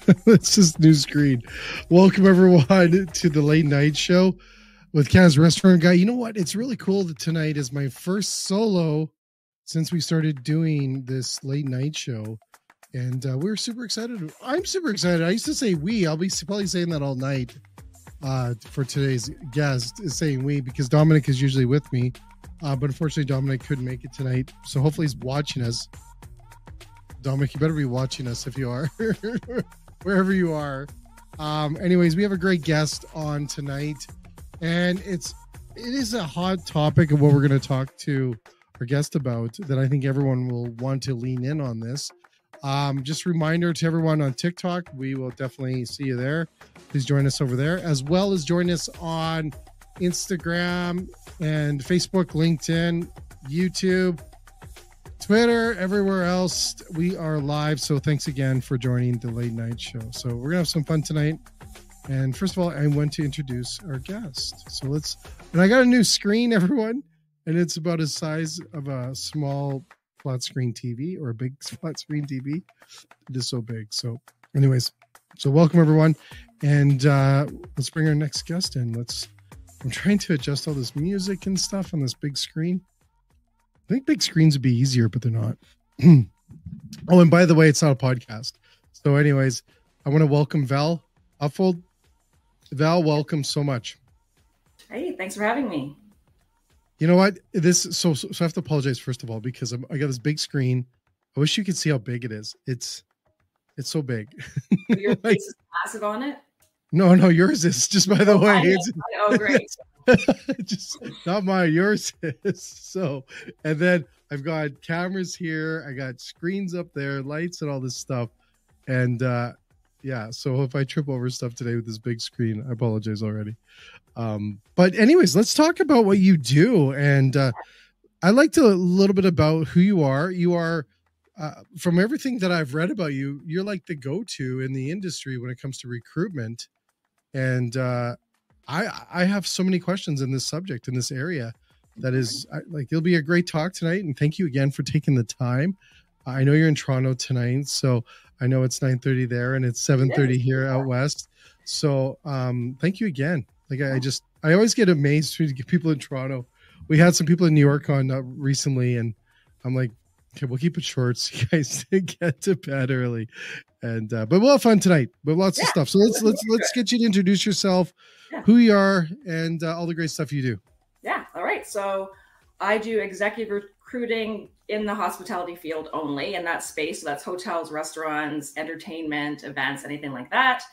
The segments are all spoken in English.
It's just new screen. Welcome everyone to the late night show with Canada's Restaurant Guy. You know what? It's really cool that tonight is my first solo since we started doing this late night show. And we're super excited. I'm super excited. I used to say we. I'll be probably saying that all night for today's guest is saying we because Dominic is usually with me. But unfortunately, Dominic couldn't make it tonight. So hopefully he's watching us. Dominic, you better be watching us if you are. Wherever you are. Anyways, we have a great guest on tonight. And it is a hot topic of what we're going to talk to our guest about that I think everyone will want to lean in on this. Just a reminder to everyone on TikTok, we will definitely see you there. Please join us over there, as well as join us on Instagram and Facebook, LinkedIn, YouTube, Twitter, everywhere else. We are live. So thanks again for joining the late night show. So we're gonna have some fun tonight. And first of all, I want to introduce our guest. So and I got a new screen, everyone, and it's about the size of a small flat screen TV or a big flat screen TV. It is so big. So anyways, so welcome everyone. And let's bring our next guest in. I'm trying to adjust all this music and stuff on this big screen. I think big screens would be easier, but they're not. Oh, and by the way, it's not a podcast. So anyways, I want to welcome Val Upfold. Val, welcome so much. Hey, thanks for having me. You know what? So I have to apologize first of all because I got this big screen. I wish you could see how big it is. It's so big. Your face is massive on it? No, yours is. Just by the way. Oh, great. Just not mine. Yours is. So, and then I've got cameras here. I got screens up there, lights, and all this stuff. And yeah, so if I trip over stuff today with this big screen, I apologize already. But anyways, let's talk about what you do. And I'd like to a little bit about who you are. You are, from everything that I've read about you, you're like the go-to in the industry when it comes to recruitment. And I have so many questions in this subject, in this area. That is, it'll be a great talk tonight. And thank you again for taking the time. I know you're in Toronto tonight, so I know it's 9:30 there and it's 7:30 here out west. So thank you again. I always get amazed when you get people in Toronto. We had some people in New York on recently, and I'm like, okay, we'll keep it short so you guys get to bed early. And but we'll have fun tonight. But lots of stuff. So let's get you to introduce yourself, who you are, and all the great stuff you do. Yeah. All right. So I do executive recruiting in the hospitality field only in that space. So that's hotels, restaurants, entertainment, events, anything like that.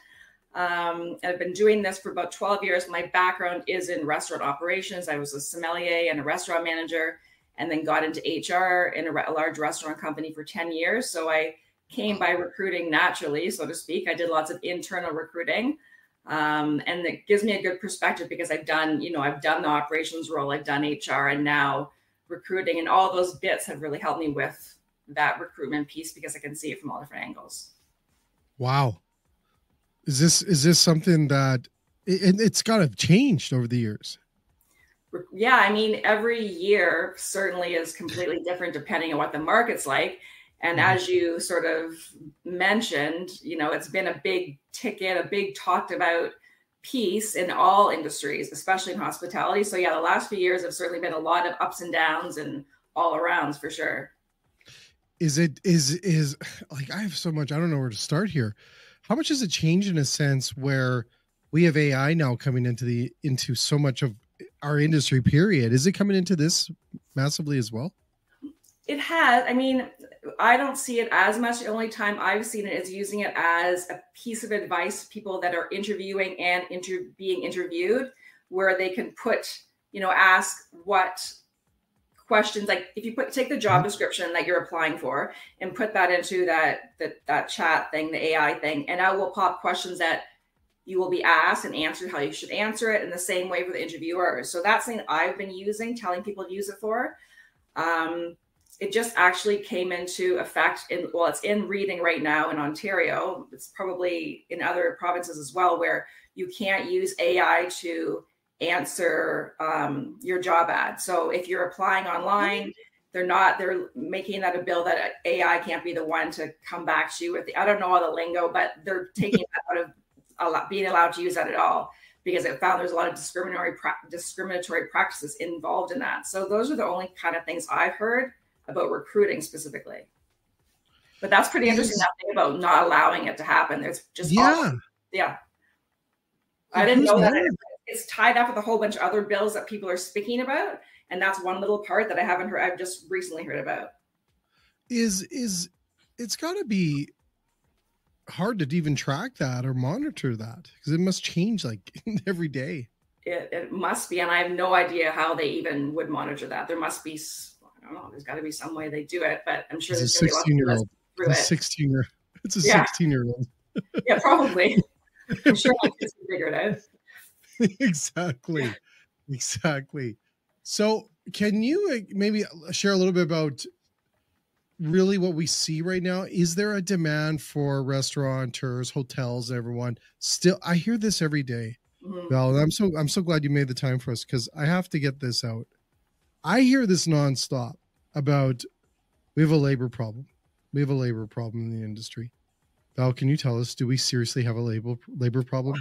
I've been doing this for about 12 years. My background is in restaurant operations. I was a sommelier and a restaurant manager, and then got into HR in a large restaurant company for 10 years. So I came by recruiting naturally, so to speak. I did lots of internal recruiting. And it gives me a good perspective because I've done the operations role, I've done HR, and now recruiting, and all those bits have really helped me with that recruitment piece because I can see it from all different angles. Wow. Is this something that it's got to have changed over the years? Yeah, I mean, every year certainly is completely different depending on what the market's like. And as you sort of mentioned, it's been a big ticket, a big talked about piece in all industries, especially in hospitality. So yeah, the last few years have certainly been a lot of ups and downs and all arounds for sure. Is like, I have so much, I don't know where to start here. How much has it changed in a sense where we have AI now coming into so much of our industry, period? Is it coming into this massively as well? It has. I mean, I don't see it as much. The only time I've seen it is using it as a piece of advice to people that are interviewing and being interviewed, where they can put, ask what questions, like if you take the job description that you're applying for and put that into that chat thing, the AI thing, and I will pop questions that you will be asked and answered how you should answer it in the same way for the interviewers. So that's something I've been using, telling people to use it for. It just actually came into effect it's in reading right now in Ontario. It's probably in other provinces as well, where you can't use AI to answer your job ad. So if you're applying online, they're making that a bill that AI can't be the one to come back to you with I don't know all the lingo, but they're taking that out of being allowed to use that at all, because it found there's a lot of discriminatory practices involved in that. So those are the only kind of things I've heard about recruiting specifically. But that's pretty interesting, that thing about not allowing it to happen. There's just yeah. I didn't know that it's tied up with a whole bunch of other bills that people are speaking about, and that's one little part that I haven't heard. I've just recently heard about. Is it's got to be hard to even track that or monitor that, because it must change like every day. It must be, and I have no idea how they even would monitor that. There must be, I don't know. There's got to be some way they do it, but I'm sure there's a 16-year-old. It's a 16-year-old. Yeah, probably. I'm sure my kids can figure it out. Exactly. So can you maybe share a little bit about really what we see right now? Is there a demand for restaurateurs, hotels, everyone? Still, I hear this every day. Val, I'm so glad you made the time for us, because I have to get this out. I hear this nonstop about we have a labor problem. We have a labor problem in the industry. Val, can you tell us, do we seriously have a labor problem?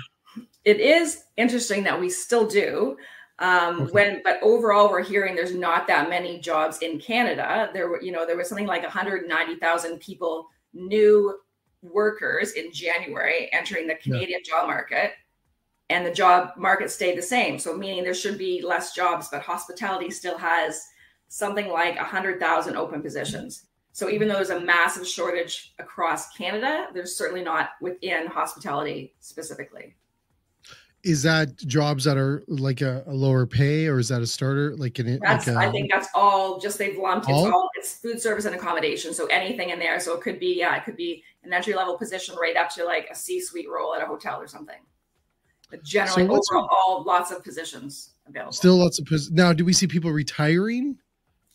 It is interesting that we still do. But overall, we're hearing there's not that many jobs in Canada. There was something like 190,000 people, new workers in January entering the Canadian job market, and the job market stayed the same. So meaning there should be less jobs, but hospitality still has something like 100,000 open positions. So even though there's a massive shortage across Canada, there's certainly not within hospitality specifically. Is that jobs that are like a lower pay, or is that a starter? I think that's all just, they've lumped it's food service and accommodation. So anything in there. So it could be an entry level position right up to like a C-suite role at a hotel or something. But generally overall, lots of positions available. Still lots of positions. Now, do we see people retiring?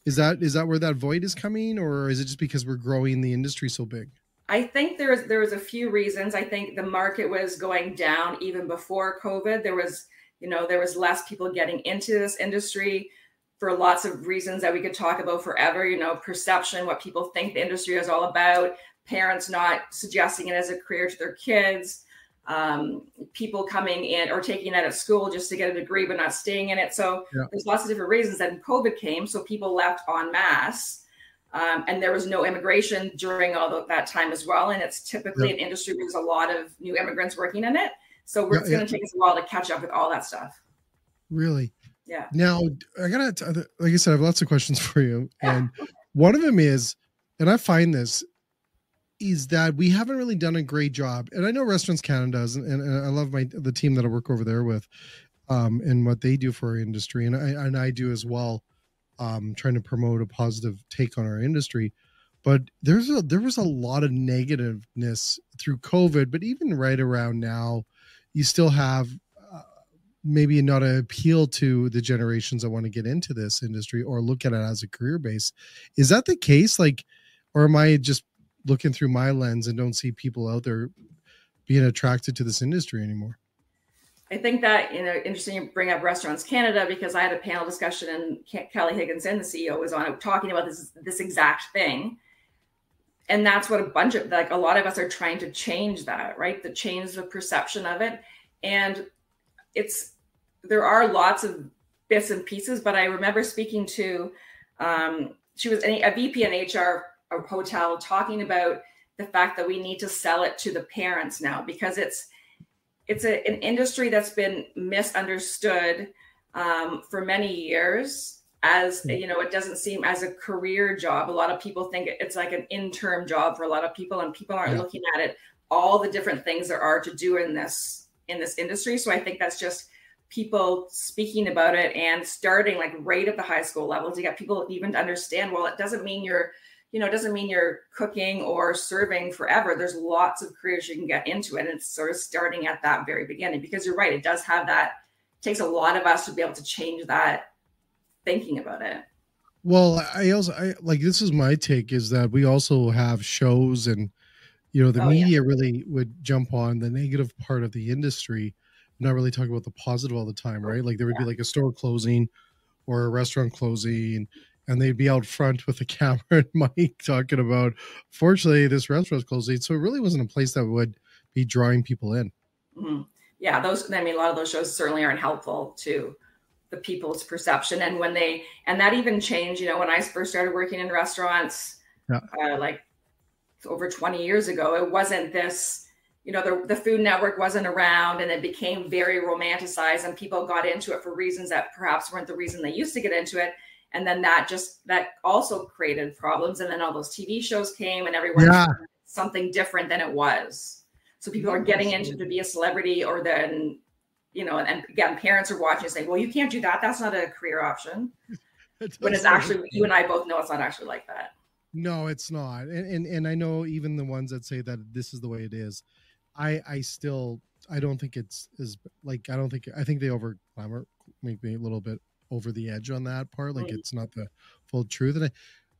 Is that where that void is coming, or is it just because we're growing the industry so big? I think there was a few reasons. I think the market was going down even before COVID. There was less people getting into this industry for lots of reasons that we could talk about forever. Perception, what people think the industry is all about, parents not suggesting it as a career to their kids, people coming in or taking it at school just to get a degree but not staying in it. So there's lots of different reasons. Then COVID came, so people left en masse. And there was no immigration during all that time as well. And it's typically an industry where there's a lot of new immigrants working in it. So it's going to take us a while to catch up with all that stuff. Really? Yeah. Now, I got to, like I said, I have lots of questions for you. And one of them is, and I find this, is that we haven't really done a great job. And I know Restaurants Canada does, and I love the team that I work over there with, and what they do for our industry. And I do as well. Trying to promote a positive take on our industry, but there was a lot of negativeness through COVID. But even right around now, you still have maybe not an appeal to the generations that want to get into this industry or look at it as a career base. Is that the case? Or am I just looking through my lens and don't see people out there being attracted to this industry anymore? I think that, interesting you bring up Restaurants Canada, because I had a panel discussion and Kelly Higginson, the CEO, was on it talking about this exact thing. And that's what a lot of us are trying to change that, right? To change the perception of it. And there are lots of bits and pieces, but I remember speaking to, she was a VP in HR, a hotel, talking about the fact that we need to sell it to the parents now, because it's an industry that's been misunderstood for many years as, it doesn't seem as a career job. A lot of people think it's like an interim job for a lot of people, and people aren't looking at it, all the different things there are to do in this industry. So I think that's just people speaking about it and starting like right at the high school level to get people even to understand, well, it doesn't mean you're cooking or serving forever. There's lots of careers you can get into it. And it's sort of starting at that very beginning, because you're right. It does have that, it takes a lot of us to be able to change that thinking about it. Well, I this is my take, is that we also have shows and, the media really would jump on the negative part of the industry, not really talk about the positive all the time, right? Like there would be like a store closing or a restaurant closing, and they'd be out front with a camera and mic talking about, fortunately, this restaurant's closing. So it really wasn't a place that would be drawing people in. Mm-hmm. Yeah, a lot of those shows certainly aren't helpful to the people's perception. And and that even changed, when I first started working in restaurants, like over 20 years ago, it wasn't this, the Food Network wasn't around, and it became very romanticized, and people got into it for reasons that perhaps weren't the reason they used to get into it. And then that also created problems. And then all those TV shows came, and everyone something different than it was. So people are getting into to be a celebrity, or then, and again, parents are watching and saying, well, you can't do that. That's not a career option. When it's actually, you and I both know it's not actually like that. No, it's not. And I know even the ones that say that this is the way it is, I don't think it's like, I think they over glamour, make me a little bit over the edge on that part. Like it's not the full truth. And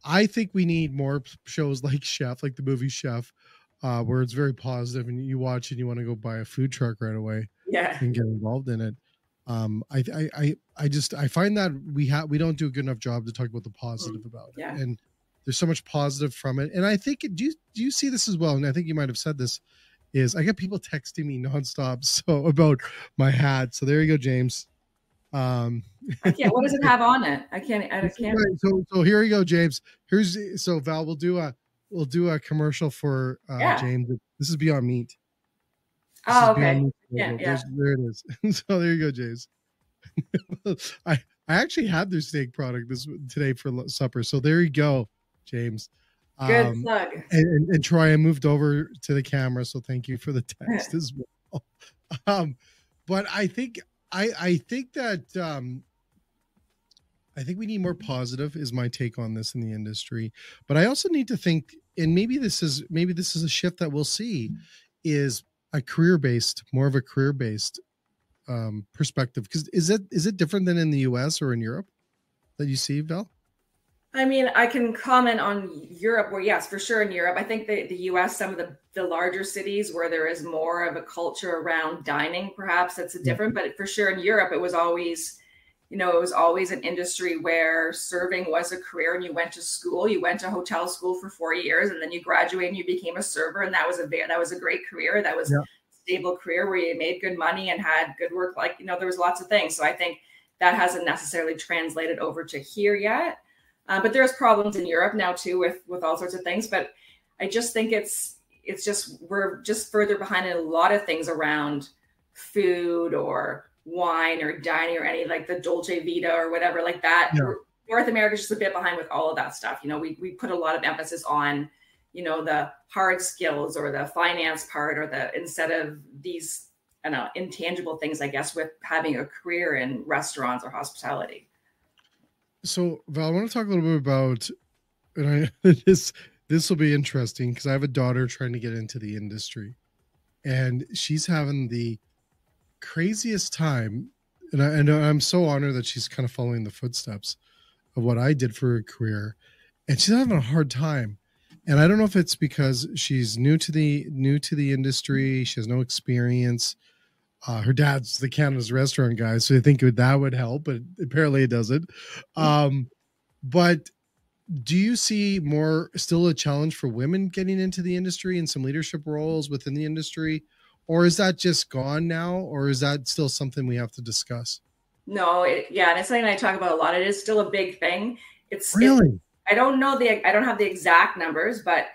I think we need more shows like Chef, like the movie Chef, where it's very positive and you watch and you want to go buy a food truck right away and get involved in it. I find that we don't do a good enough job to talk about the positive about it. And there's so much positive from it. And I think, do you see this as well? And I think you might have said this, is I get people texting me nonstop about my hat. So there you go, James. I can't. What does it have on it? I can't. So here you go, James. So Val, we'll do a commercial for James. This is Beyond Meat. Okay. There it is. So there you go, James. I actually had their steak product today for supper. So there you go, James. Good plug. And Troy, I moved over to the camera, so thank you for the text as well. But I think that I think we need more positive is my take on this in the industry. But I also need to think, and maybe this is a shift that we'll see, is more of a career based perspective. Because is it different than in the US or in Europe that you see, Val? I mean, I can comment on Europe, where yes, for sure in Europe. I think the US, some of the larger cities where there is more of a culture around dining, perhaps that's different. But for sure in Europe, it was always, an industry where serving was a career, and you went to school, you went to hotel school for 4 years, and then you graduated and you became a server. And that was a great career. That was a stable career where you made good money and had good work. There was lots of things. So I think that hasn't necessarily translated over to here yet. But there's problems in Europe now too with all sorts of things. But I just think we're just further behind in a lot of things around food or wine or dining or any like the Dolce Vita or whatever like that. Yeah. North America is just a bit behind with all of that stuff. We put a lot of emphasis on, the hard skills or the finance part, or instead of these, intangible things, I guess, with having a career in restaurants or hospitality. So Val, I want to talk a little bit about, and this will be interesting because I have a daughter trying to get into the industry, and she's having the craziest time. And I'm so honored that she's kind of following the footsteps of what I did for her career, and she's having a hard time. And I don't know if it's because she's new to the industry, she has no experience. Her dad's the Canada's restaurant guy, so I think that would help, but apparently it doesn't. But do you see still a challenge for women getting into the industry and some leadership roles within the industry? Or is that just gone now? Or is that still something we have to discuss? No, and it's something I talk about a lot. It is still a big thing. I don't have the exact numbers, but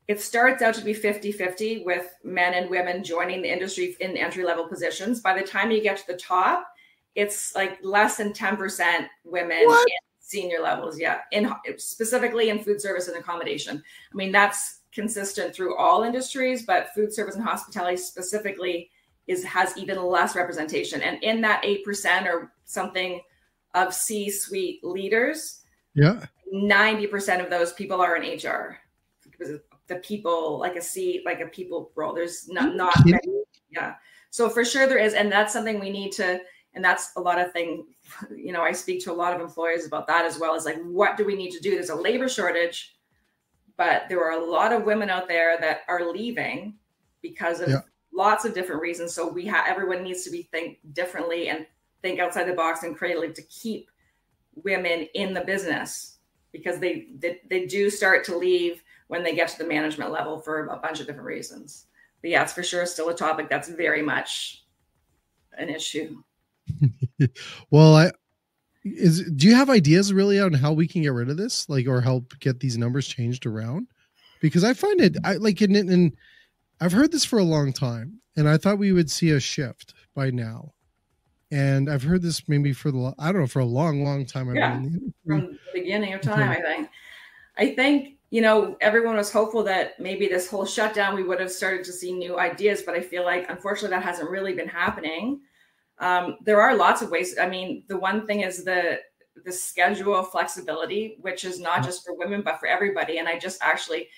it starts out to be 50-50 with men and women joining the industry in entry-level positions. By the time you get to the top, it's like less than 10% women in senior levels. Yeah. Specifically in food service and accommodation. I mean, that's consistent through all industries, but food service and hospitality specifically has even less representation. And in that 8% or something of C-suite leaders, 90% of those people are in HR. The people, like a people role. There's not many. Yeah. So for sure there is. And that's something we need to, and that's a lot of things, I speak to a lot of employers about that as well, as like, what do we need to do? There's a labor shortage, but there are a lot of women out there that are leaving because of lots of different reasons. So everyone needs to think differently and think outside the box and creatively to keep women in the business. because they do start to leave when they get to the management level for a bunch of different reasons. But yeah, it's for sure still a topic that's very much an issue. Well, do you have ideas really on how we can get rid of this, like, or help get these numbers changed around? Because I find it, I like, and I've heard this for a long time, and I thought we would see a shift by now. And I've heard this maybe for a long time. Yeah, from the beginning of time, I think, everyone was hopeful that maybe this whole shutdown, we would have started to see new ideas, but I feel like, unfortunately, that hasn't really been happening. There are lots of ways. I mean, the one thing is the schedule flexibility, which is not just for women, but for everybody. And I just actually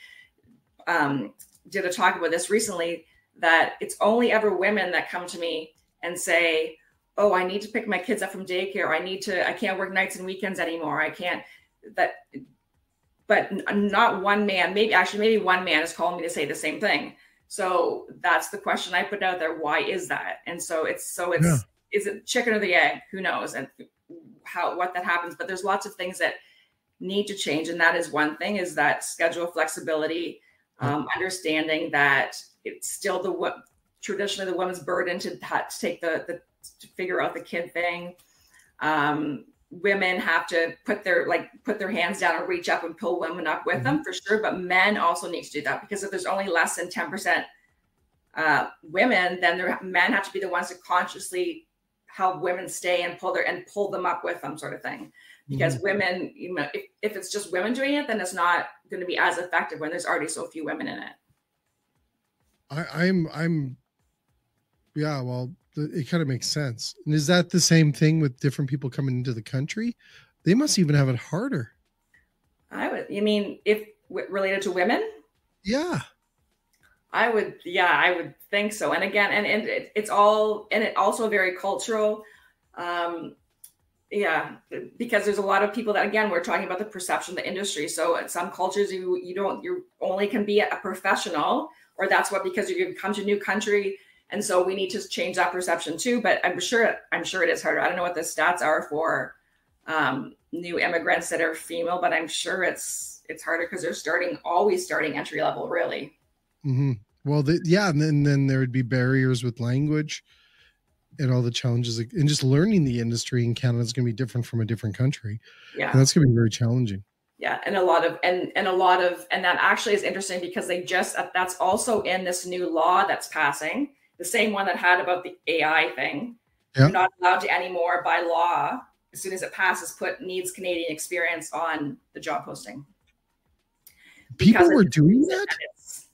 did a talk about this recently, that it's only ever women that come to me and say, oh, I need to pick my kids up from daycare. I can't work nights and weekends anymore. But not one man, maybe one man has called me to say the same thing. So that's the question I put out there. Why is that? And so is it chicken or the egg? Who knows? And what that happens, but there's lots of things that need to change. And that is one thing, is that schedule flexibility, understanding that it's still traditionally the woman's burden to take to figure out the kid thing. Women have to put their hands down and reach up and pull women up with them, for sure. But men also need to do that, because if there's only less than 10% women, then men have to be the ones to consciously help women stay and pull them up with them, sort of thing. Because women, if it's just women doing it, then it's not going to be as effective when there's already so few women in it. Yeah, well, it kind of makes sense. And is that the same thing with different people coming into the country? They must even have it harder. You mean if related to women? Yeah. I would think so. And again, and it's also very cultural. Because there's a lot of people that, again, we're talking about the perception of the industry. So in some cultures, you only can be a professional, or that's because you come to a new country. And so we need to change that perception too. But I'm sure it is harder. I don't know what the stats are for new immigrants that are female, but I'm sure it's harder because they're always starting entry level, really. Mm-hmm. Well, and then there would be barriers with language and all the challenges, and just learning the industry in Canada is going to be different from a different country. Yeah, and that's going to be very challenging. Yeah, and that actually is interesting, because that's also in this new law that's passing, the same one that had about the AI thing. Yeah. You're not allowed to anymore by law, as soon as it passes, put needs Canadian experience on the job posting. People were doing that?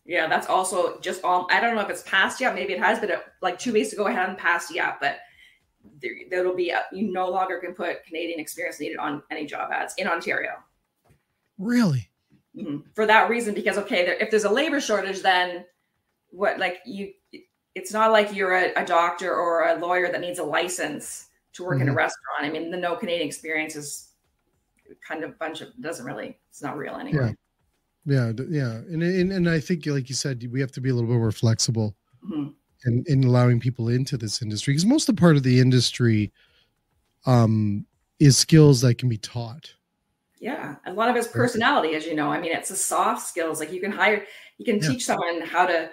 Yeah, that's also just I don't know if it's passed yet. Maybe it has, but 2 weeks ago, it hadn't passed yet. But there'll be you no longer can put Canadian experience needed on any job ads in Ontario. Really? Mm-hmm. For that reason, because if there's a labor shortage, then it's not like you're a doctor or a lawyer that needs a license to work in a restaurant. I mean, the no Canadian experience is kind of it's not real anymore. Yeah. And I think, like you said, we have to be a little bit more flexible in allowing people into this industry, because most of the part of the industry is skills that can be taught. Yeah. A lot of it's personality, as you know. I mean, it's the soft skills. Like you can teach someone how to,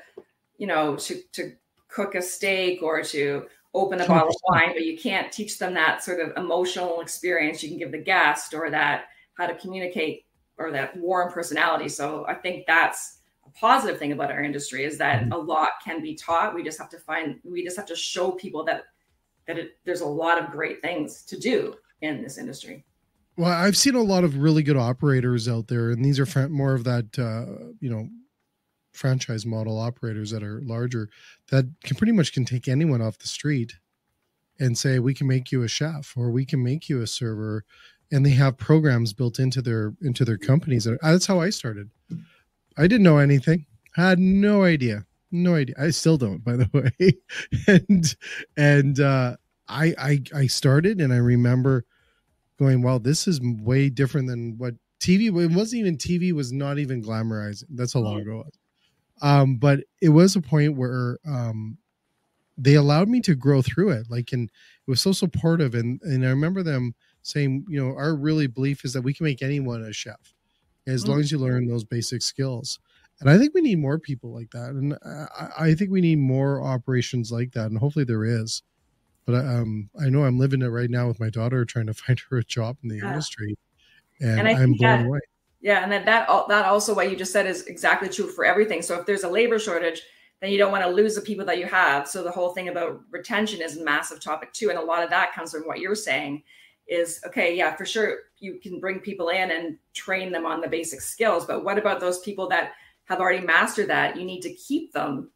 to cook a steak or to open a bottle of wine, but you can't teach them that sort of emotional experience you can give the guest, or that how to communicate, or that warm personality. So I think that's a positive thing about our industry, is that a lot can be taught. We just have to show people that there's a lot of great things to do in this industry. Well, I've seen a lot of really good operators out there, and these are more of that, franchise model operators that are larger, that can take anyone off the street and say, we can make you a chef, or we can make you a server. And they have programs built into their companies. That's how I started. I didn't know anything. I had no idea. I still don't, by the way. and I started, and I remember going, wow, this is way different than what TV. It wasn't even TV. Was not even glamorizing. That's how long ago it was. But it was a point where they allowed me to grow through it. And it was so supportive. And I remember them saying, our really belief is that we can make anyone a chef as long as you learn those basic skills. And I think we need more people like that. And I think we need more operations like that. And hopefully there is. But I know I'm living it right now with my daughter, trying to find her a job in the industry. And I'm blown away. Yeah. And that also what you just said is exactly true for everything. So if there's a labor shortage, then you don't want to lose the people that you have. So the whole thing about retention is a massive topic too. And a lot of that comes from what you're saying is, okay, yeah, for sure. You can bring people in and train them on the basic skills. But what about those people that have already mastered that? You need to keep them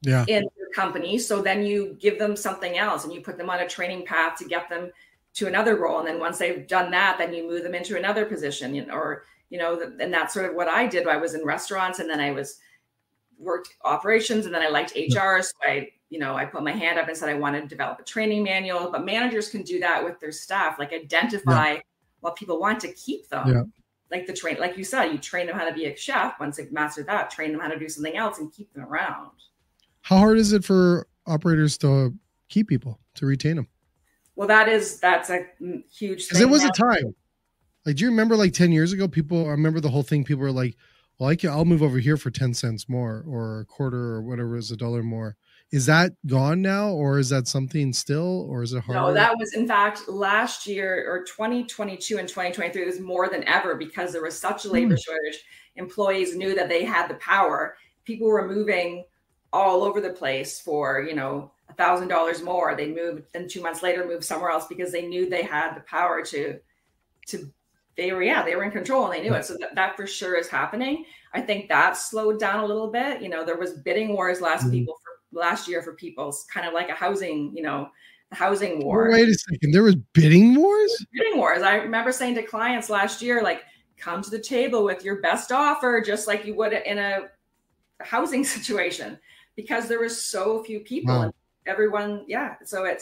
in your company. So then you give them something else and you put them on a training path to get them to another role. And then once they've done that, then you move them into another position, and that's sort of what I did. I was in restaurants and then I worked operations and then I liked HR. So I put my hand up and said, I want to develop a training manual, but managers can do that with their staff, like identify what people want to keep them. Yeah. Like you said, you train them how to be a chef. Once they've mastered that, train them how to do something else and keep them around. How hard is it for operators to keep people, to retain them? Well, that's a huge thing. Because there was a time. Like, do you remember 10 years ago, I remember the whole thing. People were like, well, I'll move over here for 10 cents more or a quarter or whatever is $1 more. Is that gone now, or is that something still, or is it harder? No, that was in fact last year or 2022 and 2023 was more than ever because there was such a labor shortage. Employees knew that they had the power. People were moving all over the place for, $1,000 more. They moved, then 2 months later moved somewhere else because they knew they had the power they were in control and they knew it. So that for sure is happening. I think that slowed down a little bit. There was bidding wars last year for people's kind of like a housing, the housing war. Wait a second. There was bidding wars? Bidding wars. I remember saying to clients last year, come to the table with your best offer, just like you would in a housing situation, because there was so few people. Wow. And everyone. So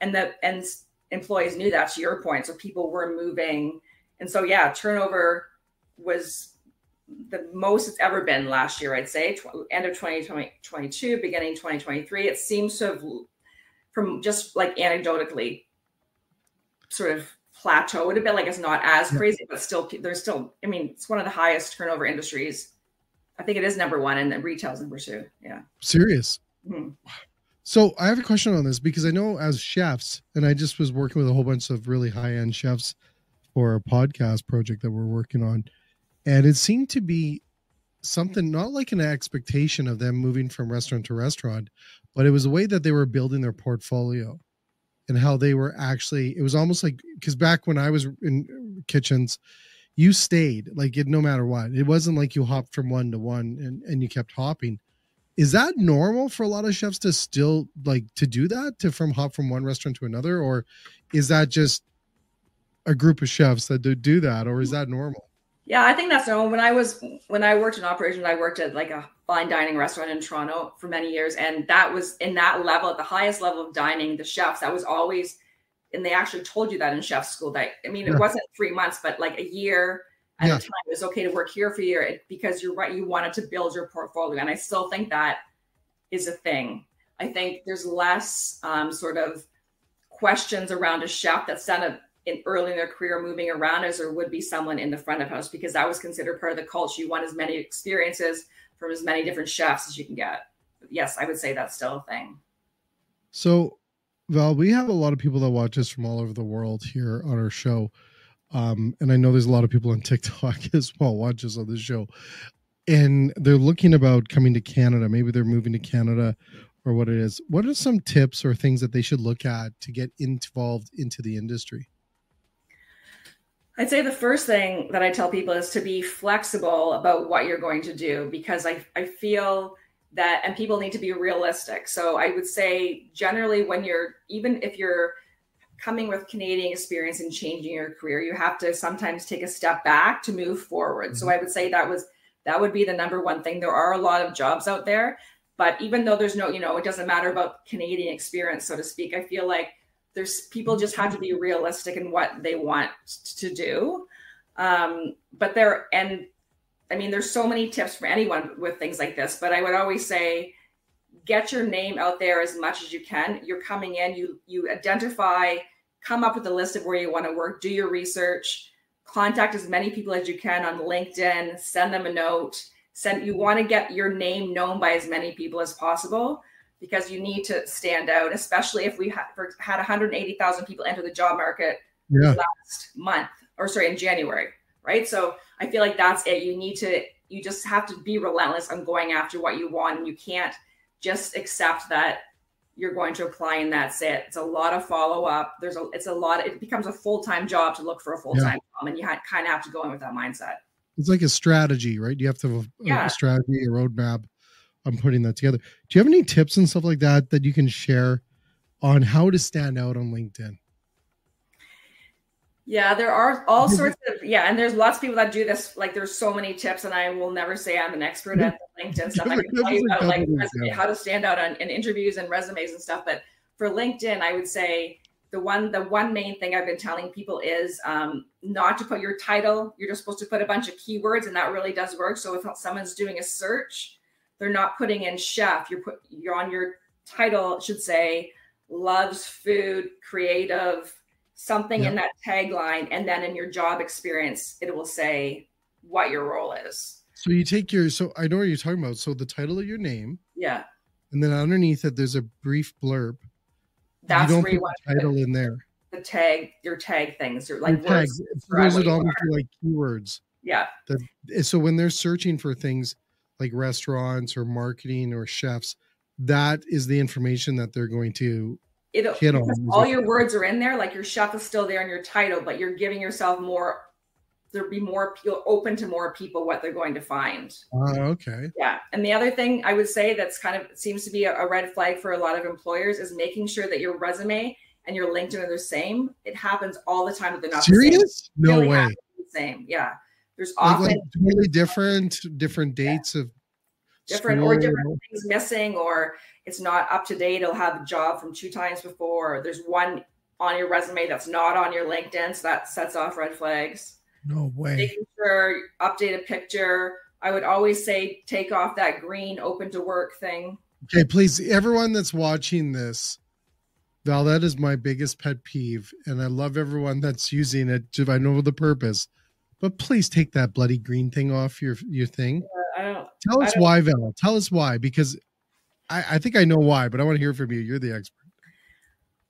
and employees knew that, to your point. So people were moving. And so, turnover was the most it's ever been last year, I'd say, end of 2022, beginning 2023. It seems to have, from just anecdotally, sort of plateaued a bit. It's not as crazy, but there's still, it's one of the highest turnover industries. I think it is number one, and then retail's number two. Yeah. Serious. Mm-hmm. So I have a question on this, because I know as chefs, and I just was working with a whole bunch of really high-end chefs for a podcast project that we're working on. And it seemed to be something, not like an expectation of them moving from restaurant to restaurant, but it was a way that they were building their portfolio and how they were it was almost like, because back when I was in kitchens, you stayed no matter what. It wasn't like you hopped from one to one and you kept hopping. Is that normal for a lot of chefs to still to do that, to hop from one restaurant to another? Or is that just a group of chefs that do that, or is that normal? Yeah, I think that's normal. When I worked in operations, I worked at a fine dining restaurant in Toronto for many years. And that was in that level, at the highest level of dining, the chefs, that was always, and they actually told you that in chef school, that, it wasn't 3 months, but a year at a time. It was okay to work here for a year because you're right. You wanted to build your portfolio. And I still think that is a thing. I think there's less sort of questions around a chef that's done early in their career moving around as there would be someone in the front of house, because that was considered part of the culture. You want as many experiences from as many different chefs as you can get. But yes, I would say that's still a thing. So, Val, we have a lot of people that watch us from all over the world here on our show. And I know there's a lot of people on TikTok as well watch us on this show. And they're looking about coming to Canada. Maybe they're moving to Canada or what it is. What are some tips or things that they should look at to get involved into the industry? I'd say the first thing that I tell people is to be flexible about what you're going to do, because I feel that, and people need to be realistic. So I would say generally even if you're coming with Canadian experience and changing your career, you have to sometimes take a step back to move forward. Mm-hmm. So I would say that would be the number one thing. There are a lot of jobs out there, but even though there's no, it doesn't matter about Canadian experience, so to speak, I feel like people just have to be realistic in what they want to do. But there's so many tips for anyone with things like this, but I would always say, get your name out there as much as you can. You're coming in, you identify come up with a list of where you want to work, do your research, contact as many people as you can on LinkedIn, send them a note, you want to get your name known by as many people as possible, because you need to stand out, especially if we had 180,000 people enter the job market last month, in January, right? So I feel like that's it. You just have to be relentless on going after what you want. And you can't just accept that you're going to apply and that's it. It's a lot of follow-up. It becomes a full-time job to look for a full-time job, and you kind of have to go in with that mindset. It's like a strategy, right? You have to have a strategy, a roadmap on putting that together. Do you have any tips and stuff like that you can share on how to stand out on LinkedIn? Yeah, there are all sorts of, and there's lots of people that do this. Like, there's so many tips, and I will never say I'm an expert at the LinkedIn stuff. I can tell you about how to stand out in interviews and resumes and stuff. But for LinkedIn, I would say the one main thing I've been telling people is not to put your title. You're just supposed to put a bunch of keywords, and that really does work. So if someone's doing a search, they're not putting in chef. You're on your title, it should say loves food, creative, something in that tagline, and then in your job experience, it will say what your role is. So you take so I know what you're talking about. So the title of your name. Yeah. And then underneath it, there's a brief blurb. That's you don't where you want the title in there. Your tag things, your like tags. Those are almost like keywords. Yeah. So when they're searching for things like restaurants or marketing or chefs, that is the information that they're going to hit on. All your words are in there, like your chef is still there in your title, but you're giving yourself there'll be more open to more people what they're going to find. Okay. Yeah. And the other thing I would say that's seems to be a red flag for a lot of employers is making sure that your resume and your LinkedIn are the same. It happens all the time that they're not serious? The same. No really way. The same. Yeah. There's often like totally different dates of different things missing, or it's not up to date. It'll have a job from 2 times before. Or there's one on your resume that's not on your LinkedIn. So that sets off red flags. No way. Making sure update a picture. I would always say take off that green open to work thing. Okay, please, everyone that's watching this, Val, that is my biggest pet peeve. And I love everyone that's using it. I know the purpose. But please take that bloody green thing off your thing. Tell us why, Val. Tell us why, because I think I know why, but I want to hear from you. You're the expert.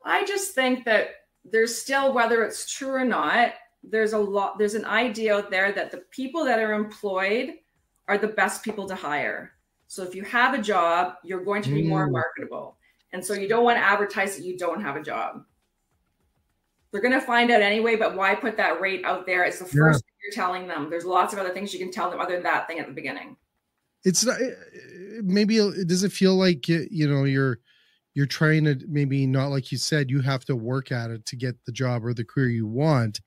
I just think that there's still, whether it's true or not, there's an idea out there that the people that are employed are the best people to hire. So if you have a job, you're going to be more marketable. And so you don't want to advertise that you don't have a job. They're going to find out anyway, but why put that rate out there? It's the first thing you're telling them. There's lots of other things you can tell them other than that thing at the beginning. It's not, maybe does it feel like, you're trying to, maybe not, like you said, you have to work at it to get the job or the career you want.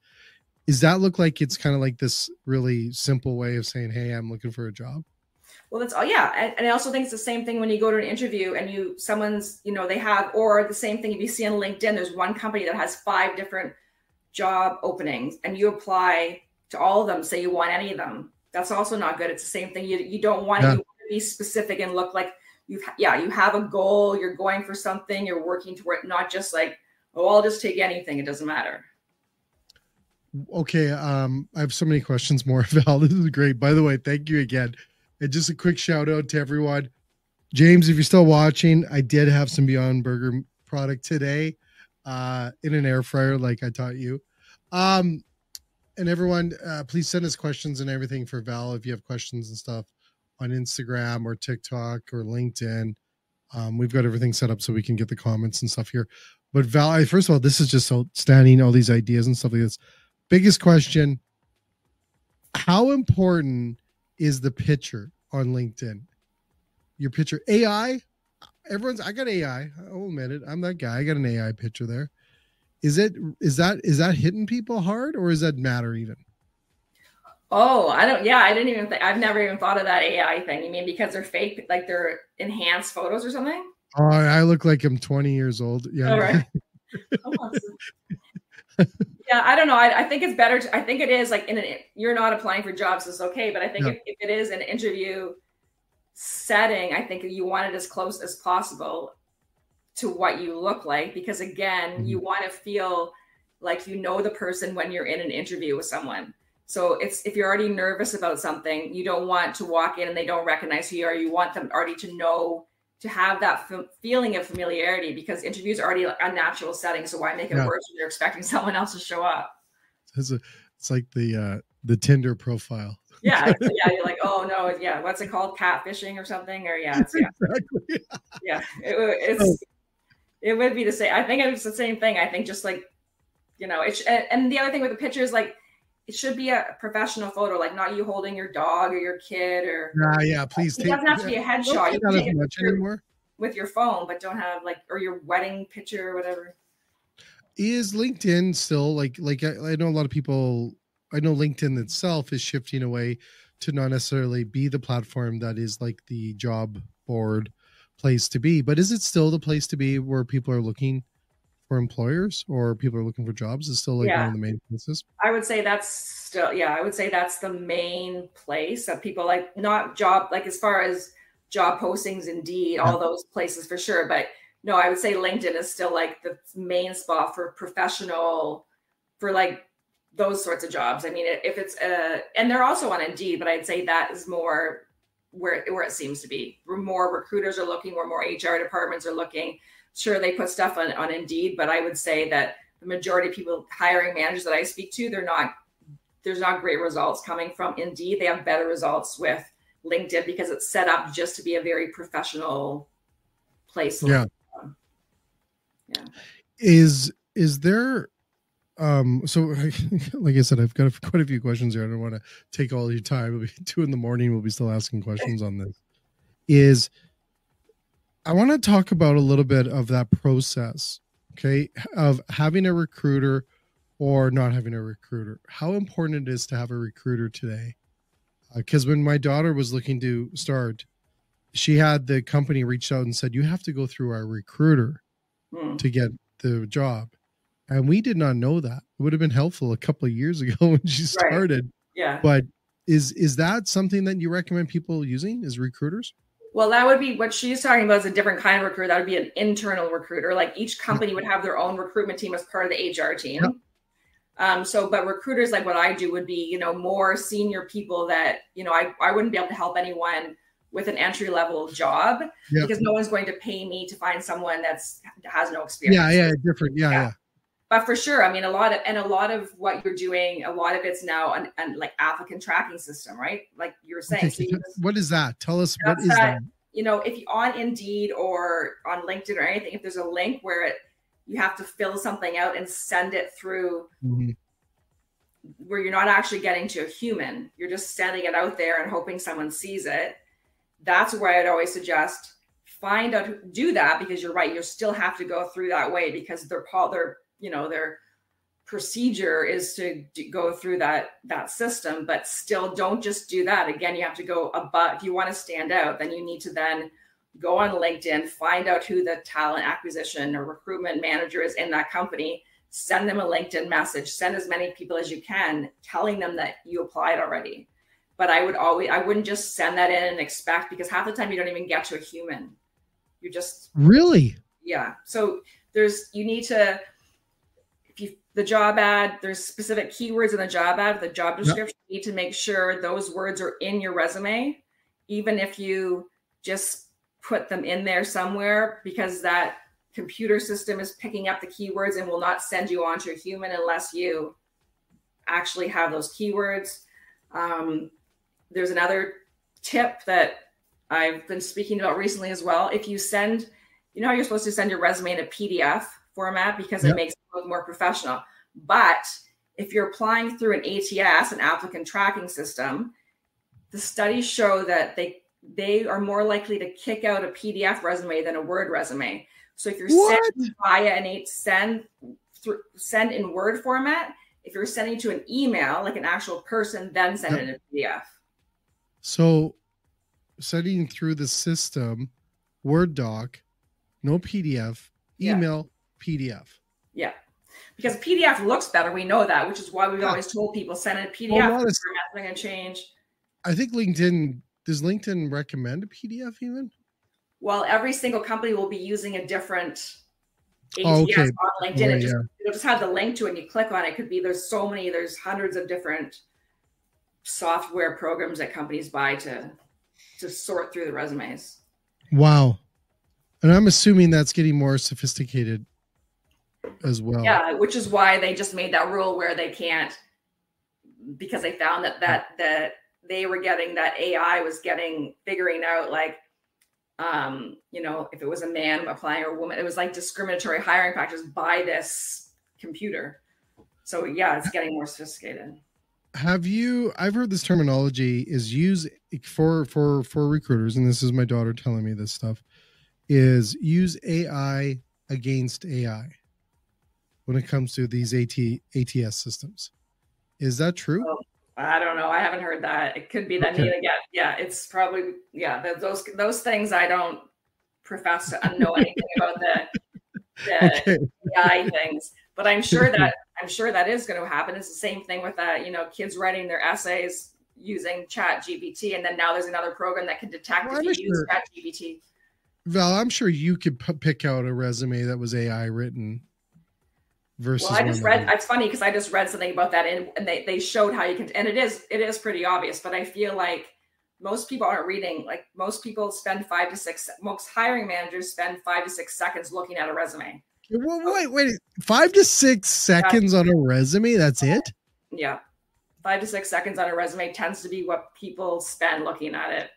Does that look like it's kind of like this really simple way of saying, hey, I'm looking for a job? Well, that's all. Yeah. And I also think it's the same thing when you go to an interview and someone's, they have, or the same thing if you see on LinkedIn, there's one company that has 5 different job openings and you apply to all of them, say you want any of them. That's also not good. It's the same thing. You don't want to be specific and look like you have a goal, you're going for something, you're working toward it, not just like, oh, I'll just take anything. It doesn't matter. Okay. I have so many questions more, Val. This is great. By the way, thank you again. And just a quick shout out to everyone. James, if you're still watching, I did have some Beyond Burger product today in an air fryer, like I taught you. And everyone, please send us questions and everything for Val if you have questions and stuff on Instagram or TikTok or LinkedIn. We've got everything set up so we can get the comments and stuff here. But Val, first of all, this is just outstanding, all these ideas and stuff like this. Biggest question, how important is the picture on LinkedIn? Your picture, AI, I got AI. I'll admit it. I'm that guy. I got an AI picture there. Is that hitting people hard, or does that matter even? Oh, I didn't even think, I've never even thought of that AI thing. You mean because they're fake, like they're enhanced photos or something? Oh, I look like I'm 20 years old. Yeah. All right. Yeah, I don't know. I think it's better. I think it is like you're not applying for jobs, so it's okay. But I think if it is an interview setting, I think you want it as close as possible to what you look like, because again, you want to feel like the person when you're in an interview with someone. So if you're already nervous about something, you don't want to walk in and they don't recognize who you are. You want them already to know, to have that feeling of familiarity, because interviews are already a natural setting. So why make it worse when you're expecting someone else to show up? It's like the Tinder profile. Yeah. You're like, oh no. Yeah. What's it called? Catfishing or something? Or exactly. Yeah. It would be the same. I think it's the same thing. I think just like, and the other thing with the picture is like, it should be a professional photo, like not you holding your dog or your kid or. Please. It doesn't have to be a headshot. You can take much anymore with your phone, but don't have or your wedding picture or whatever. Is LinkedIn still like I know a lot of people. I know LinkedIn itself is shifting away to not necessarily be the platform that is like the job board place to be, but is it still the place to be where people are looking for employers or people are looking for jobs? Is still like one of the main places? I would say that's the main place that people like, not job, like as far as job postings, Indeed, all those places for sure. But no, I would say LinkedIn is still like the main spot for professional, for like those sorts of jobs. I mean, if it's and they're also on Indeed, but I'd say that is more where it seems to be, where more recruiters are looking, where more HR departments are looking. Sure, they put stuff on Indeed, but I would say that the majority of people, hiring managers that I speak to, there's not great results coming from Indeed. They have better results with LinkedIn because it's set up just to be a very professional place. Yeah. Is there so like I said, I've got quite a few questions here. I don't want to take all your time. It'll be 2 a.m. We'll be still asking questions on this. I want to talk about a little bit of that process, okay, of having a recruiter or not having a recruiter. How important it is to have a recruiter today. Because when my daughter was looking to start, she had the company reached out and said, you have to go through our recruiter to get the job. And we did not know that. It would have been helpful a couple of years ago when she started. Right. Yeah. But is that something that you recommend people using, is recruiters? Well, that would be what she's talking about, is a different kind of recruiter. That would be an internal recruiter. Like each company would have their own recruitment team as part of the HR team. But recruiters, like what I do, would be, more senior people that, I wouldn't be able to help anyone with an entry level job because no one's going to pay me to find someone that has no experience. Different. But for sure, I mean, a lot of what you're doing, a lot of it's now an like applicant tracking system, right? Like you were saying. Okay, so what is that? Tell us, what is that? If you on Indeed or on LinkedIn or anything, if there's a link where you have to fill something out and send it through, where you're not actually getting to a human, you're just sending it out there and hoping someone sees it. That's where I'd always suggest find out who do that, because you're right, you still have to go through that way because their procedure is to go through that system, but still don't just do that. Again, you have to go above. If you want to stand out, then you need to then go on LinkedIn, find out who the talent acquisition or recruitment manager is in that company, send them a LinkedIn message, send as many people as you can, telling them that you applied already. But I wouldn't just send that in and expect, because half the time you don't even get to a human. You're just really. Yeah. So you need to, the job ad, there's specific keywords in the job ad, the job description. You need to make sure those words are in your resume, even if you just put them in there somewhere, because that computer system is picking up the keywords and will not send you on to a human unless you actually have those keywords. There's another tip that I've been speaking about recently as well. If you send, how you're supposed to send your resume in a PDF format because it makes it look more professional. But if you're applying through an ATS, an applicant tracking system, the studies show that they are more likely to kick out a PDF resume than a Word resume. So if you're sending via an send in Word format, if you're sending to an email, like an actual person, then send it in a PDF. So sending through the system, Word doc, no PDF, email, PDF. Yeah. Because PDF looks better. We know that, which is why we've always told people send a PDF format. It's going to change. I think does LinkedIn recommend a PDF even? Well, every single company will be using a different Oh, ATS okay. on LinkedIn. Right, It'll just have the link to it and you click on it. It could be, there's hundreds of different software programs that companies buy to sort through the resumes. Wow. And I'm assuming that's getting more sophisticated as well. Yeah, which is why they just made that rule where they can't, because they found that they were getting, that AI was figuring out like, if it was a man applying or a woman, it was like discriminatory hiring practices by this computer. So yeah, it's getting more sophisticated. I've heard this terminology is used for recruiters, and this is my daughter telling me this stuff, is use AI against AI when it comes to these ATS systems. Is that true? Oh, I don't know. I haven't heard that. It could be that Nina get. Yeah, it's probably, those things I don't profess to know anything about the AI things, but I'm sure that is going to happen. It's the same thing with kids writing their essays using Chat GPT, and then now there's another program that can detect if you use Chat GPT. Val, I'm sure you could pick out a resume that was AI written versus. Well, I just read. It's funny because I just read something about that, and they showed how you can, and it is pretty obvious. But I feel like most people aren't reading. Like most people spend 5 to 6. Most hiring managers spend 5 to 6 seconds looking at a resume. Wait, 5 to 6 seconds on a resume? That's it? Yeah. 5 to 6 seconds on a resume tends to be what people spend looking at it.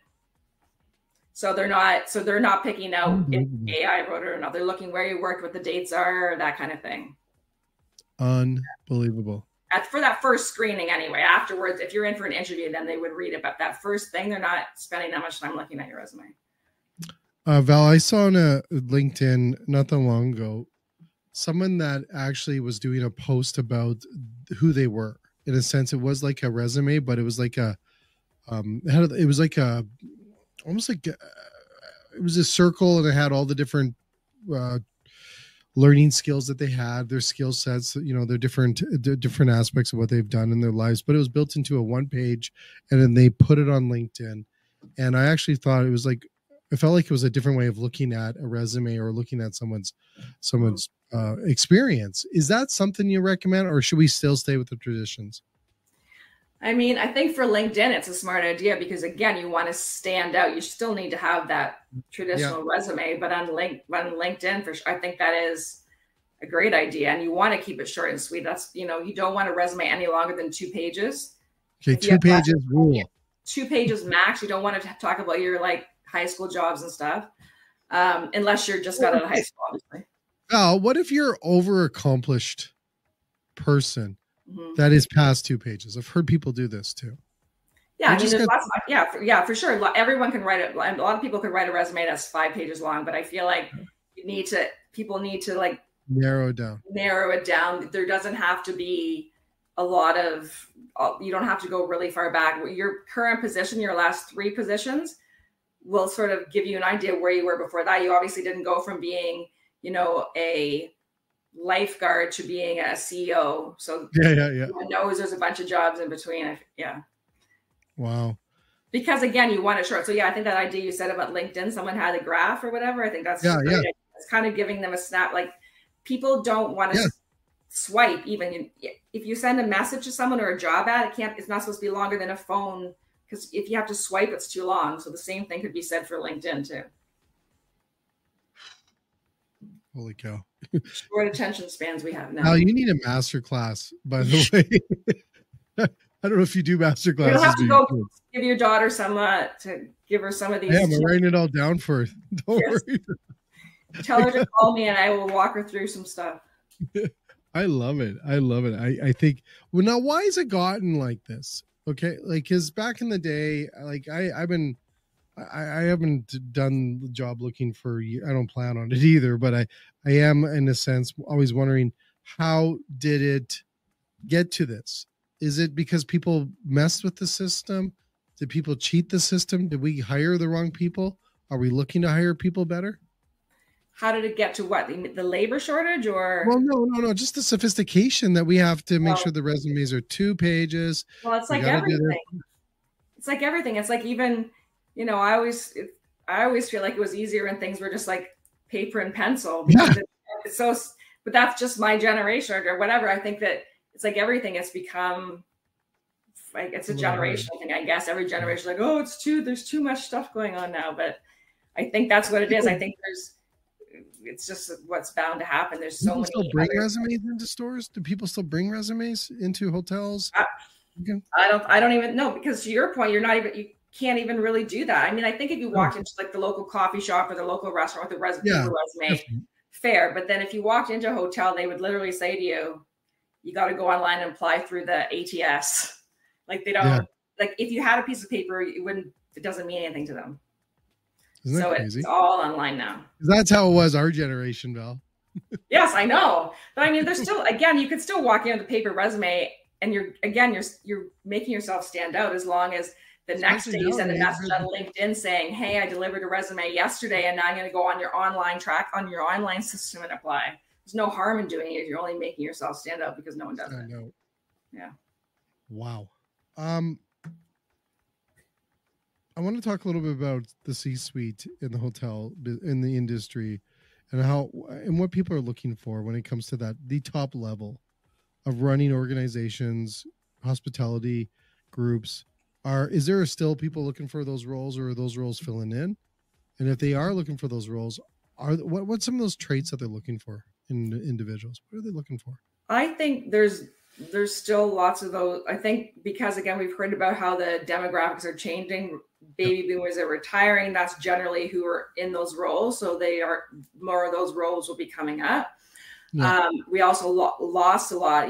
So they're not picking out if AI wrote it or not. They're looking where you worked, what the dates are, that kind of thing. Unbelievable. For that first screening anyway. Afterwards, if you're in for an interview, then they would read it. But that first thing, they're not spending that much time looking at your resume. Val, I saw on a LinkedIn not that long ago, someone that actually was doing a post about who they were. In a sense, it was like a resume, but it was like it was a circle, and it had all the different learning skills that they had, their skill sets, their different aspects of what they've done in their lives. But it was built into a one page, and then they put it on LinkedIn. And I actually thought it felt like it was a different way of looking at a resume or looking at someone's experience. Is that something you recommend, or should we still stay with the traditions? I mean, I think for LinkedIn, it's a smart idea because, again, you want to stand out. You still need to have that traditional resume, but on LinkedIn, for sure, I think that is a great idea. And you want to keep it short and sweet. That's, you don't want a resume any longer than 2 pages. Okay, 2 pages rule. 2 pages max. You don't want to talk about your high school jobs and stuff, unless you're just got out of high school, obviously. Val, what if you're over-accomplished person that is past 2 pages? I've heard people do this too. Yeah, I mean, there's lots of, for sure. Everyone can write it. A lot of people can write a resume that's 5 pages long, but I feel like people need to narrow it down. There doesn't have to be a lot of, you don't have to go really far back. Your current position, your last 3 positions will sort of give you an idea where you were before that. You obviously didn't go from being, a lifeguard to being a CEO. So everyone knows there's a bunch of jobs in between. Wow. Because again, you want it short. So I think that idea you said about LinkedIn, someone had a graph or whatever. I think that's great. It's kind of giving them a snap. Like people don't want to swipe. Even if you send a message to someone or a job ad, it's not supposed to be longer than a phone, because if you have to swipe, it's too long. So the same thing could be said for LinkedIn too. Holy cow. Short attention spans we have now. Now you need a master class, by the way. I don't know if you do master classes. You'll have to go give your daughter some to give her some of these. Yeah, I'm writing it all down for her. Don't worry. Tell her to call me and I will walk her through some stuff. I love it. I think, well, now why has it gotten like this? Okay. Cause back in the day, I haven't done the job looking for a year. I don't plan on it either, but I am in a sense always wondering, how did it get to this? Is it because people messed with the system? Did people cheat the system? Did we hire the wrong people? Are we looking to hire people better? How did it get to what? The labor shortage or? Well, no. Just the sophistication that we have to make sure the resumes are 2 pages. Well, it's like everything. It's like everything. It's like even, I always feel like it was easier when things were just like paper and pencil. Because but that's just my generation or whatever. I think that it's like everything, it's become like, it's a generational thing, I guess. Every generation like, oh, there's too much stuff going on now. But I think that's what it is. I think it's just what's bound to happen. There's so many. Still bring resumes into stores? Do people still bring resumes into hotels? I don't even know, because to your point, you can't even really do that. I mean, I think if you walked into like the local coffee shop or the local restaurant with a resume, fair. But then if you walked into a hotel, they would literally say to you, you got to go online and apply through the ATS. Like they don't, like if you had a piece of paper, it doesn't mean anything to them. Isn't that crazy? It's all online now. That's how it was our generation, Val. Yes, I know. But I mean, there's still, again, you could still walk in with a paper resume and you're making yourself stand out, as long as the next day you send a message on LinkedIn saying, hey, I delivered a resume yesterday and now I'm going to go on your online system and apply. There's no harm in doing it. You're only making yourself stand out because no one does it. Yeah. Wow. I want to talk a little bit about the C-suite in the hotel, in the industry, and what people are looking for when it comes to the top level of running organizations, hospitality groups. Is there still people looking for those roles, or are those roles filling in? And if they are looking for those roles, what's some of those traits that they're looking for in individuals? What are they looking for? I think there's still lots of those. I think because, again, we've heard about how the demographics are changing. Baby boomers are retiring. That's generally who are in those roles. So more of those roles will be coming up. Yeah. We also lost a lot,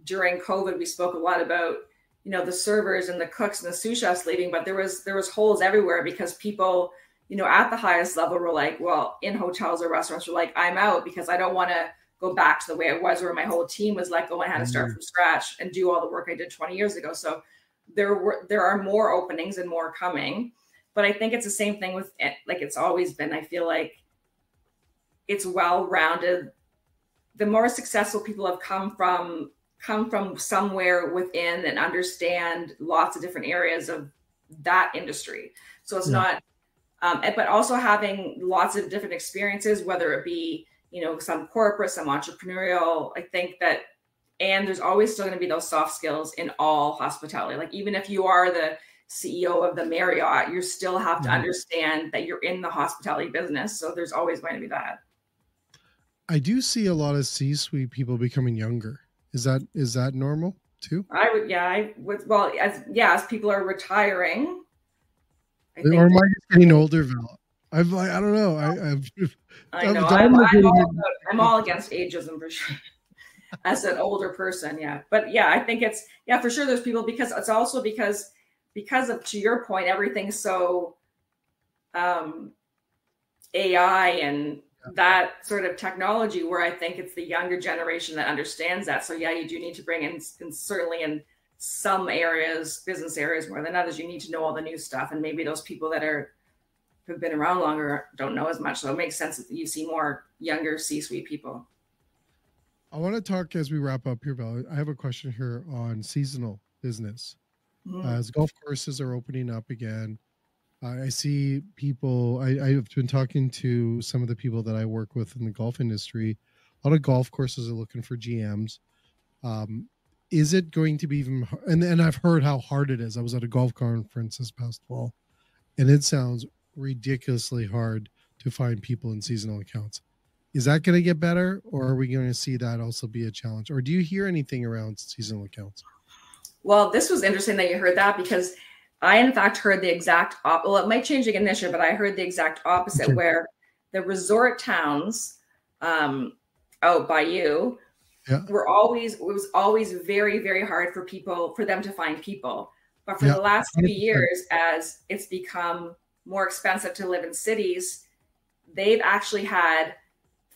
during COVID, we spoke a lot about, the servers and the cooks and the sous chefs leaving, but there was holes everywhere because people, at the highest level were like, well, in hotels or restaurants were like, I'm out because I don't want to go back to the way it was, where my whole team was let go and had to start from scratch and do all the work I did 20 years ago. So there are more openings and more coming, but I think it's the same thing with, like it's always been. I feel like it's well-rounded. The more successful people have come from somewhere within and understand lots of different areas of that industry. So it's not, but also having lots of different experiences, whether it be, some corporate, some entrepreneurial. I think that, and there's always still going to be those soft skills in all hospitality. Like even if you are the CEO of the Marriott, you still have to understand that you're in the hospitality business. So there's always going to be that. I do see a lot of C-suite people becoming younger. Is that normal too? As people are retiring. Or am I just getting older, Val? I don't know. I know. I'm all against ageism for sure. As an older person, yeah. But yeah, I think it's, for sure there's people, because it's also because of, to your point, everything's so AI and that sort of technology, where I think it's the younger generation that understands that. So yeah, you do need to bring in, and certainly in some areas, business areas more than others, you need to know all the new stuff. And maybe those people that have been around longer don't know as much. So it makes sense that you see more younger C-suite people. I want to talk as we wrap up here, Val. I have a question here on seasonal business. As golf courses are opening up again, I see people, I've been talking to some of the people that I work with in the golf industry. A lot of golf courses are looking for GMs. Is it going to be even, and I've heard how hard it is. I was at a golf conference this past fall, and it sounds ridiculously hard to find people in seasonal accounts. Is that going to get better, or are we going to see that also be a challenge? Or do you hear anything around seasonal accounts? Well, this was interesting that you heard that, because I, in fact, heard the exact well, it might change again this year, but I heard the exact opposite, where the resort towns out by you it was always very, very hard for them to find people. But for the last 3 years, as it's become more expensive to live in cities, they've actually had,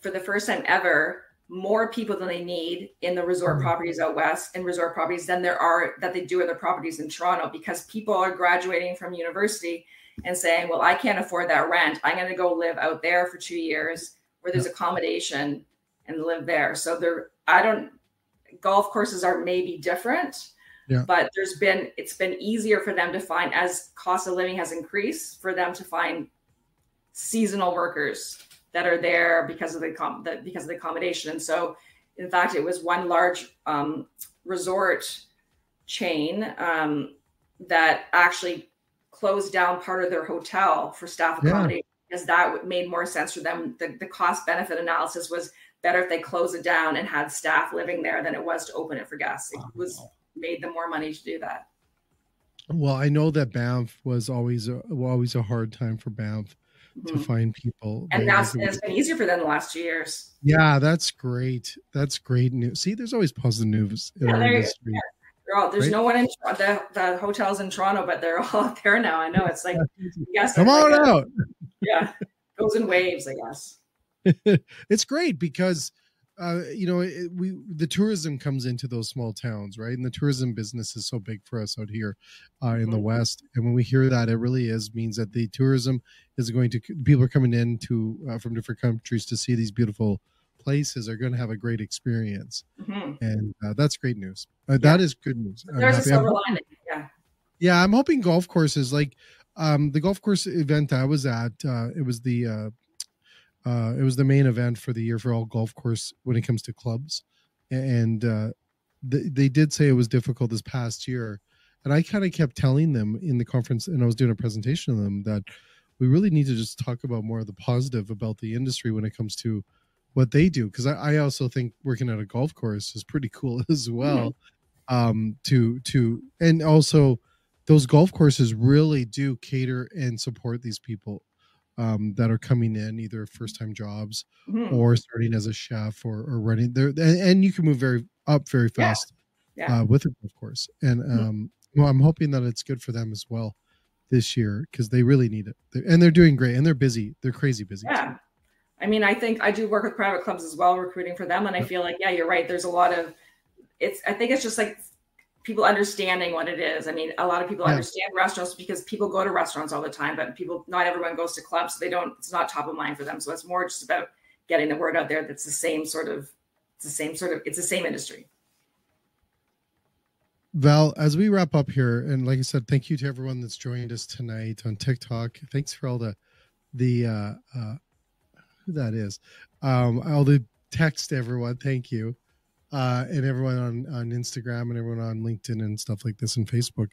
for the first time ever, more people than they need in the resort properties out west, and resort properties, than that they do in the properties in Toronto, because people are graduating from university and saying, well, I can't afford that rent. I'm going to go live out there for 2 years where there's accommodation and live there. So golf courses are maybe different, but it's been easier for them to find, as cost of living has increased, for them to find seasonal workers. that are there because of the accommodation. And so, in fact, it was one large resort chain that actually closed down part of their hotel for staff accommodation because that made more sense for them. The cost benefit analysis was better if they closed it down and had staff living there than it was to open it for guests. It made them more money to do that. Well, I know that Banff was always a hard time for Banff to find people. And now it's been easier for them the last 2 years. Yeah, that's great. That's great news. See, there's always positive news in our industry. There's no one in the hotels in Toronto, but they're all up there now. I know it's like, yes, come on out. Yeah, goes in waves, I guess. It's great because the tourism comes into those small towns, right? And the tourism business is so big for us out here in the West. And when we hear that, it really means that the tourism is people are coming in from different countries to see these beautiful places, are going to have a great experience. And that's great news. That is good news. There's a silver lining. Yeah, I'm hoping golf courses like the golf course event I was at, it was the main event for the year for all golf course when it comes to clubs. And they did say it was difficult this past year. And I kind of kept telling them in the conference, and I was doing a presentation to them, that we really need to just talk about more of the positive about the industry when it comes to what they do. Because I also think working at a golf course is pretty cool as well. And also those golf courses really do cater and support these people that are coming in, either first-time jobs or starting as a chef or running there, and you can move very fast with a golf course. And I'm hoping that it's good for them as well this year because they really need it, and they're doing great, and they're busy. They're crazy busy. Yeah, I mean, I think I do work with private clubs as well, recruiting for them, and I feel like you're right. There's a lot of I think it's just like people understanding what it is. I mean, a lot of people understand restaurants because people go to restaurants all the time, but not everyone goes to clubs. So it's not top of mind for them. So it's more just about getting the word out there. That's the same industry. Val, as we wrap up here, and like I said, thank you to everyone that's joined us tonight on TikTok. Thanks for all the who that is, all the text, everyone. Thank you. And everyone on Instagram and everyone on LinkedIn and stuff like this and Facebook.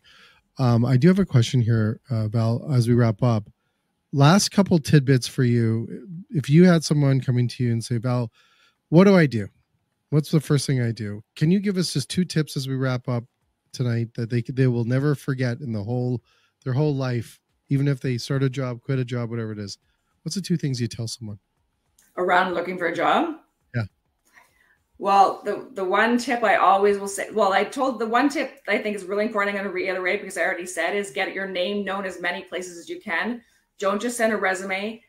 I do have a question here, Val, as we wrap up. Last couple tidbits for you. If you had someone coming to you and say, Val, what do I do? What's the first thing I do? Can you give us just 2 tips as we wrap up tonight that they will never forget in their whole life, even if they start a job, quit a job, whatever it is? What's the 2 things you tell someone? Around looking for a job? Yeah. Well, the one tip I always will say, the one tip I think is really important, I'm going to reiterate because I already said, is get your name known as many places as you can. Don't just send a resume.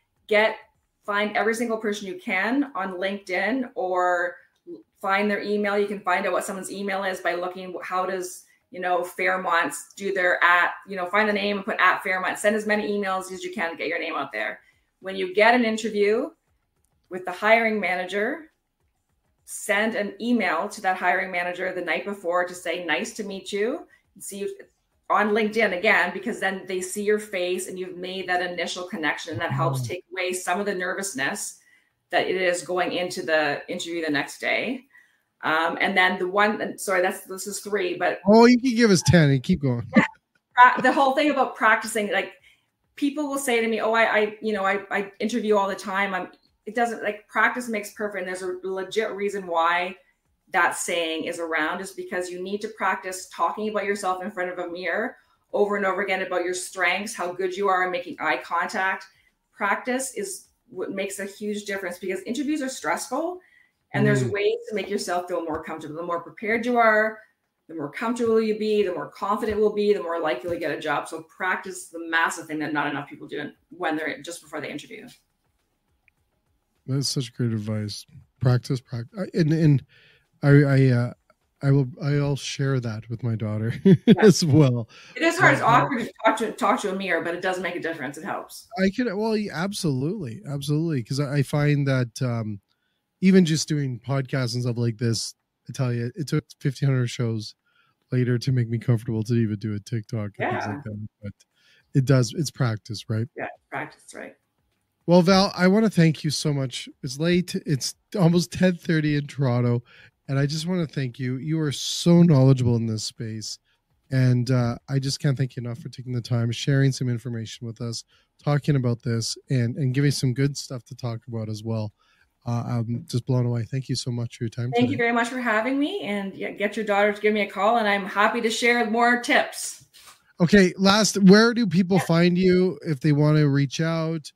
Find every single person you can on LinkedIn or find their email. You can find out what someone's email is by looking, how does, Fairmont's do their find the name and put at Fairmont. Send as many emails as you can to get your name out there. When you get an interview with the hiring manager, send an email to that hiring manager the night before to say, nice to meet you. See you on LinkedIn again, because then they see your face and you've made that initial connection, and that helps take away some of the nervousness that it is going into the interview the next day. And then this is 3, but you can give us 10 and keep going. The whole thing about practicing, like people will say to me, I interview all the time. It doesn't, practice makes perfect. And there's a legit reason why that saying is around, is because you need to practice talking about yourself in front of a mirror over and over again about your strengths, how good you are in making eye contact. Practice is what makes a huge difference, because interviews are stressful and there's ways to make yourself feel more comfortable. The more prepared you are, the more comfortable you'll be, the more confident we'll be, the more likely you'll get a job. So practice is the massive thing that not enough people do when they're just before they interview. That's such great advice. Practice. And I'll share that with my daughter as well. It is hard. It's awkward to talk to a mirror, but it does make a difference. It helps. Absolutely. Because I find that even just doing podcasts and stuff like this, I tell you, it took 1,500 shows later to make me comfortable to even do a TikTok and things like that. But it does. It's practice, right? Yeah, practice, right. Well, Val, I want to thank you so much. It's late. It's almost 10:30 in Toronto. And I just want to thank you. You are so knowledgeable in this space. And I just can't thank you enough for taking the time, sharing some information with us, talking about this, and giving some good stuff to talk about as well. I'm just blown away. Thank you so much for your time. Thank you very much for having me. And yeah, get your daughter to give me a call, and I'm happy to share more tips. Okay, where do people find you if they want to reach out,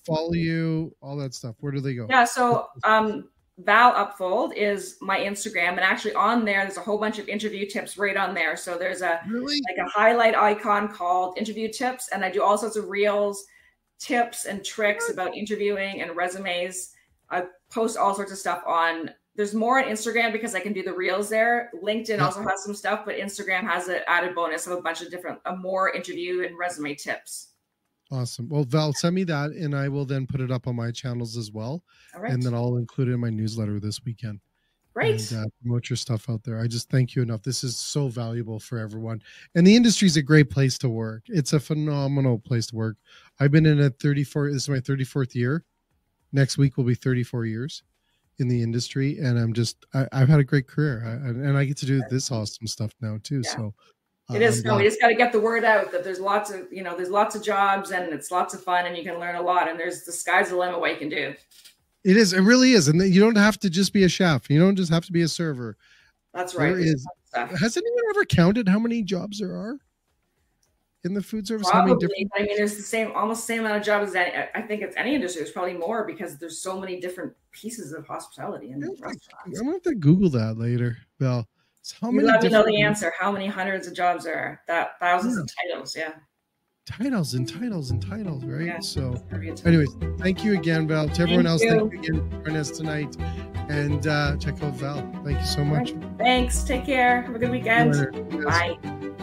follow you, all that stuff? Where do they go? Yeah, so Val Upfold is my Instagram, and actually on there's a whole bunch of interview tips right on there. So there's like a highlight icon called interview tips, and I do all sorts of reels, tips and tricks about interviewing and resumes. I post all sorts of stuff on. There's more on Instagram because I can do the reels there. LinkedIn also has some stuff, but Instagram has an added bonus of a bunch of different, more interview and resume tips. Awesome. Well, Val, send me that, and I will then put it up on my channels as well. All right. And then I'll include it in my newsletter this weekend. Great. And promote your stuff out there. I just thank you enough. This is so valuable for everyone. And the industry is a great place to work. It's a phenomenal place to work. I've been in it 34. This is my 34th year. Next week will be 34 years in the industry, and I've had a great career, and I get to do this awesome stuff now too. Yeah. So it is fun. We just got to get the word out that there's lots of jobs, and it's lots of fun, and you can learn a lot, and the sky's the limit what you can do. It is. It really is. And you don't have to just be a chef. You don't just have to be a server. That's right. Has anyone ever counted how many jobs there are in the food service? Probably. I mean, there's almost the same amount of jobs as I think it's any industry. There's probably more because there's so many different pieces of hospitality and restaurants. I'm going to have to Google that later, Val. Let me know the answer. How many hundreds of jobs there are? Thousands of titles. Yeah. Titles, right? Yeah, so anyways, thank you again, Val. To everyone else, thank you again for joining us tonight. And check out Val. Thank you so much. Thanks. Take care. Have a good weekend. Bye.